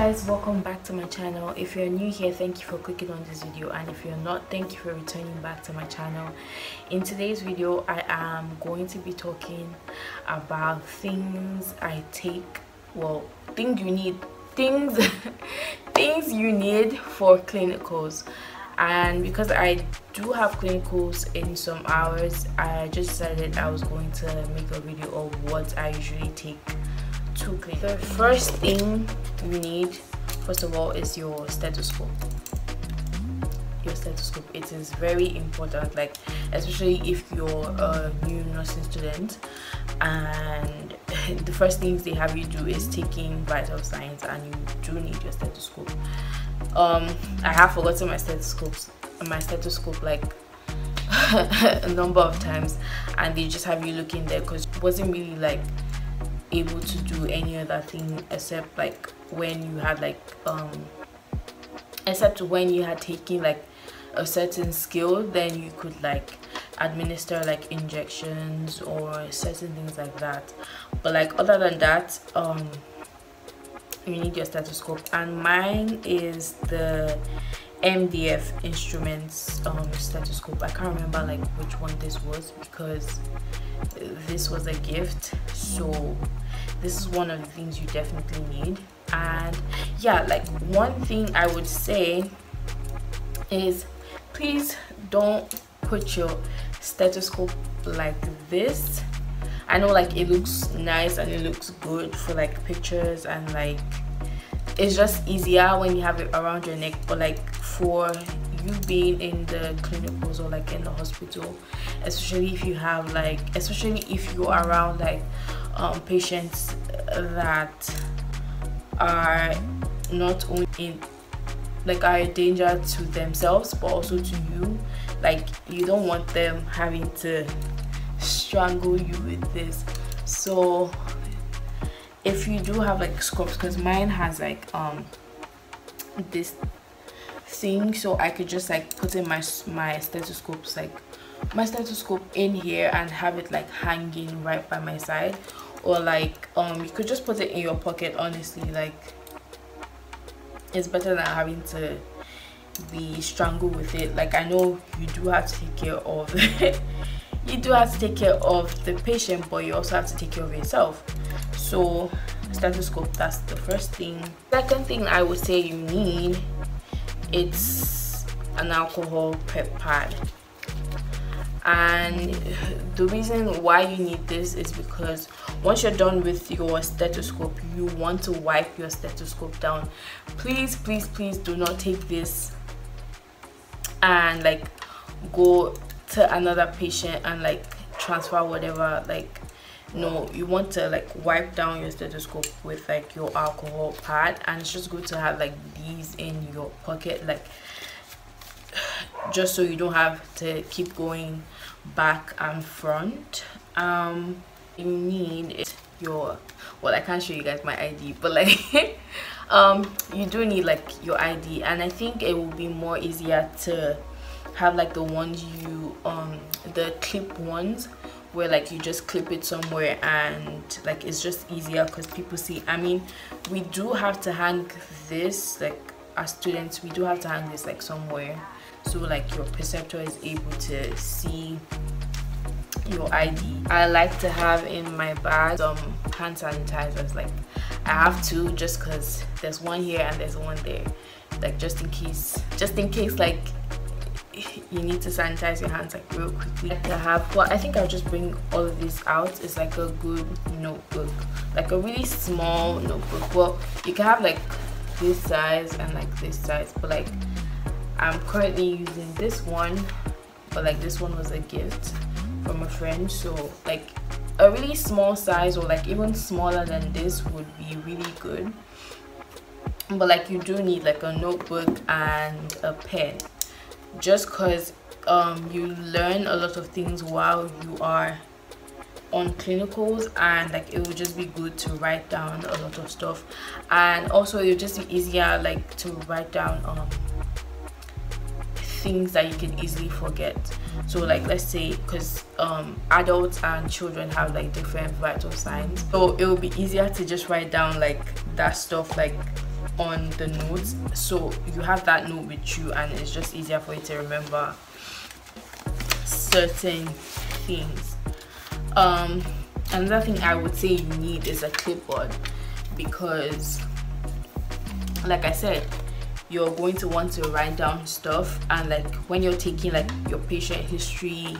guys, welcome back to my channel. If you're new here, thank you for clicking on this video, and if you're not, thank you for returning back to my channel. In today's video, I am going to be talking about things I take, well, things you need things you need for clinicals. And because I do have clinicals in some hours, I just decided I was going to make a video of what I usually take to clinic. The first thing you need, first of all, is your stethoscope. It is very important, like especially if you're a new nursing student, and the first things they have you do is taking vital signs, and you do need your stethoscope. I have forgotten my stethoscope like a number of times, and they just have you looking there because it wasn't really like able to do any other thing except like when you had like except when you had taken like a certain skill, then you could like administer like injections or certain things like that. But like other than that, you need your stethoscope, and mine is the MDF Instruments stethoscope. I can't remember like which one this was because this was a gift, so this is one of the things you definitely need. And yeah, like one thing I would say is please don't put your stethoscope like this. I know like it looks nice and it looks good for like pictures, and like it's just easier when you have it around your neck, but like for you being in the clinicals or like in the hospital, especially if you have like, especially if you're around like patients that are not only in like are a danger to themselves but also to you, like you don't want them having to strangle you with this. So if you do have like scopes, because mine has like this thing, so I could just like put in my stethoscopes, like my stethoscope in here and have it like hanging right by my side, or like you could just put it in your pocket. Honestly, like it's better than having to be strangled with it. Like I know you do have to take care of you do have to take care of the patient, but you also have to take care of yourself. So stethoscope, that's the first thing. Second thing I would say you need, it's an alcohol prep pad. And the reason why you need this is because once you're done with your stethoscope, you want to wipe your stethoscope down. Please do not take this and like go to another patient and like transfer whatever. Like no, you want to like wipe down your stethoscope with like your alcohol pad, and it's just good to have like these in your pocket, like just so you don't have to keep going back and front. You need your, well, I can't show you guys my ID, but like you do need like your ID, and I think it will be more easier to have like the ones you the clip ones where like you just clip it somewhere and like it's just easier because people see. I mean, we do have to hang this, like as students we do have to hang this like somewhere, so like your preceptor is able to see your ID. I like to have in my bag some hand sanitizers. Like I have two, just because there's one here and there's one there, like just in case like you need to sanitize your hands like real quickly. Like I have, well, I think I'll just bring all of this out. It's like a good notebook, like a really small notebook. Well, you can have like this size and like this size, but like I'm currently using this one, but like this one was a gift from a friend, so like a really small size or like even smaller than this would be really good. But like you do need like a notebook and a pen, just because you learn a lot of things while you are on clinicals, and like it will just be good to write down a lot of stuff, and also it will just be easier like to write down things that you can easily forget. So like let's say, because adults and children have like different vital signs, so it will be easier to just write down like that stuff like on the notes, so you have that note with you and it's just easier for you to remember certain things. Another thing I would say you need is a clipboard, because like I said, you're going to want to write down stuff, and like when you're taking like your patient history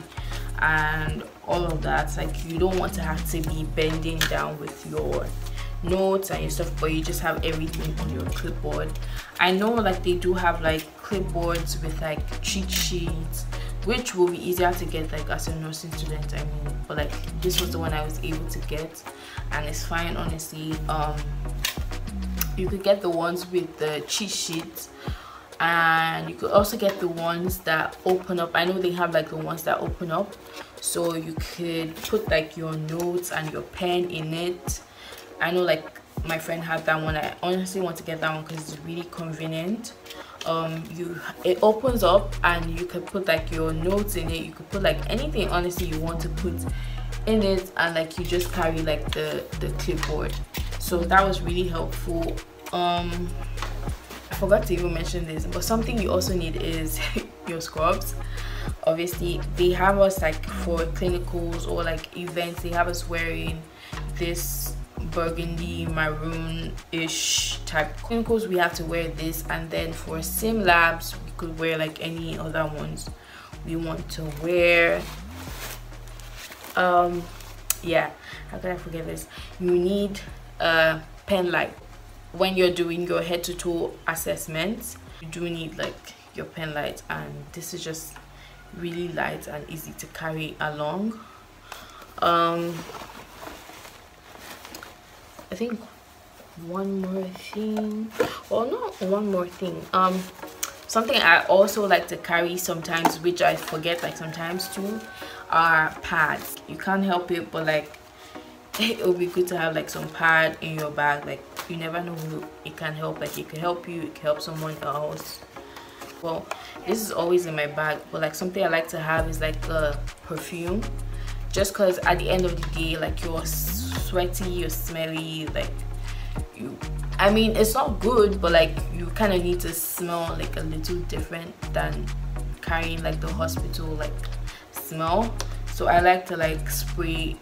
and all of that, like you don't want to have to be bending down with your notes and your stuff, but you just have everything on your clipboard. I know like they do have like clipboards with like cheat sheets, which will be easier to get like as a nursing student, I mean, but like this was the one I was able to get and it's fine, honestly. You could get the ones with the cheat sheets, and you could also get the ones that open up. I know they have like the ones that open up, so you could put like your notes and your pen in it. I know like my friend had that one. I honestly want to get that one because it's really convenient. It opens up and you could put like your notes in it. You could put like anything honestly you want to put in it, and like you just carry like the clipboard. So that was really helpful. I forgot to even mention this, but something you also need is your scrubs. Obviously they have us like for clinicals or like events, they have us wearing this burgundy maroon-ish type. Clinicals we have to wear this, and then for sim labs we could wear like any other ones we want to wear. Yeah, how can I forget this? You need a pen light. When you're doing your head to toe assessments, you do need like your pen light, and this is just really light and easy to carry along. I think one more thing, well, not one more thing, something I also like to carry sometimes, which I forget like sometimes too, are pads. You can't help it, but like it would be good to have like some pad in your bag. Like you never know who it can help. Like it could help you, it could help someone else. Well, this is always in my bag, but like something I like to have is like a perfume, just because at the end of the day, like you're sweaty, you're smelly, like I mean it's not good, but like you kind of need to smell like a little different than carrying like the hospital like smell. So I like to like spray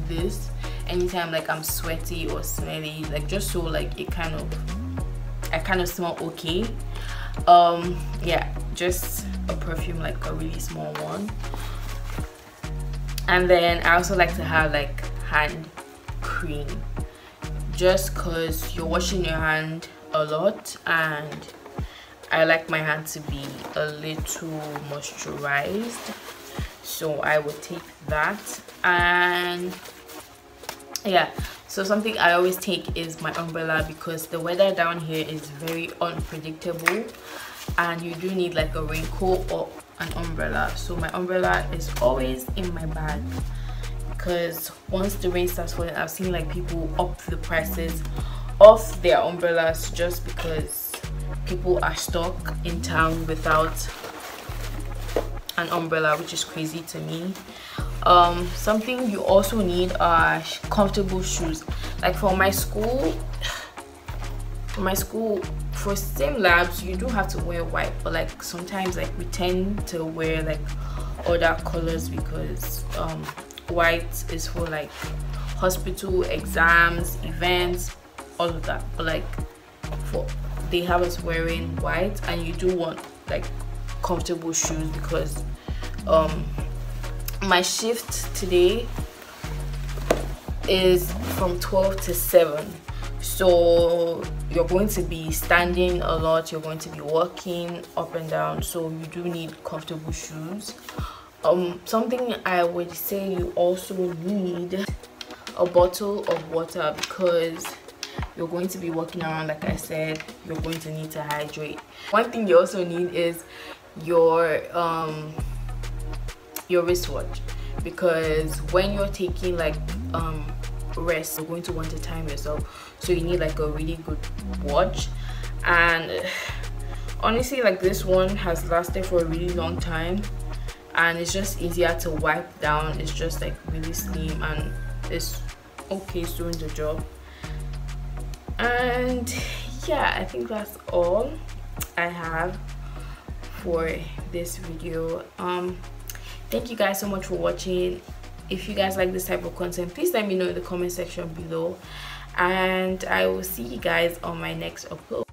this anytime like I'm sweaty or smelly, like just so like I kind of smell okay. Yeah, just a perfume, like a really small one. And then I also like to have like hand cream, just because you're washing your hand a lot, and I like my hand to be a little moisturized, so I would take that. And yeah, so something I always take is my umbrella, because the weather down here is very unpredictable and you do need like a raincoat or an umbrella. So my umbrella is always in my bag, because once the rain starts falling, I've seen like people up the prices of their umbrellas just because people are stuck in town without an umbrella, which is crazy to me. Something you also need are comfortable shoes. Like for my school, for sim labs you do have to wear white, but like sometimes like we tend to wear like other colors, because white is for like hospital exams, events, all of that. But like they have us wearing white, and you do want like comfortable shoes, because my shift today is from 12 to 7, so you're going to be standing a lot, you're going to be walking up and down, so you do need comfortable shoes. Something I would say you also need a bottle of water, because you're going to be walking around, like I said, you're going to need to hydrate. One thing you also need is your wristwatch, because when you're taking like rest, you're going to want to time yourself, so you need like a really good watch. And honestly, like this one has lasted for a really long time, and it's just easier to wipe down. It's just like really slim and it's okay, it's doing the job. And yeah, I think that's all I have for this video. Thank you guys so much for watching. If you guys like this type of content, please let me know in the comment section below, and I will see you guys on my next upload.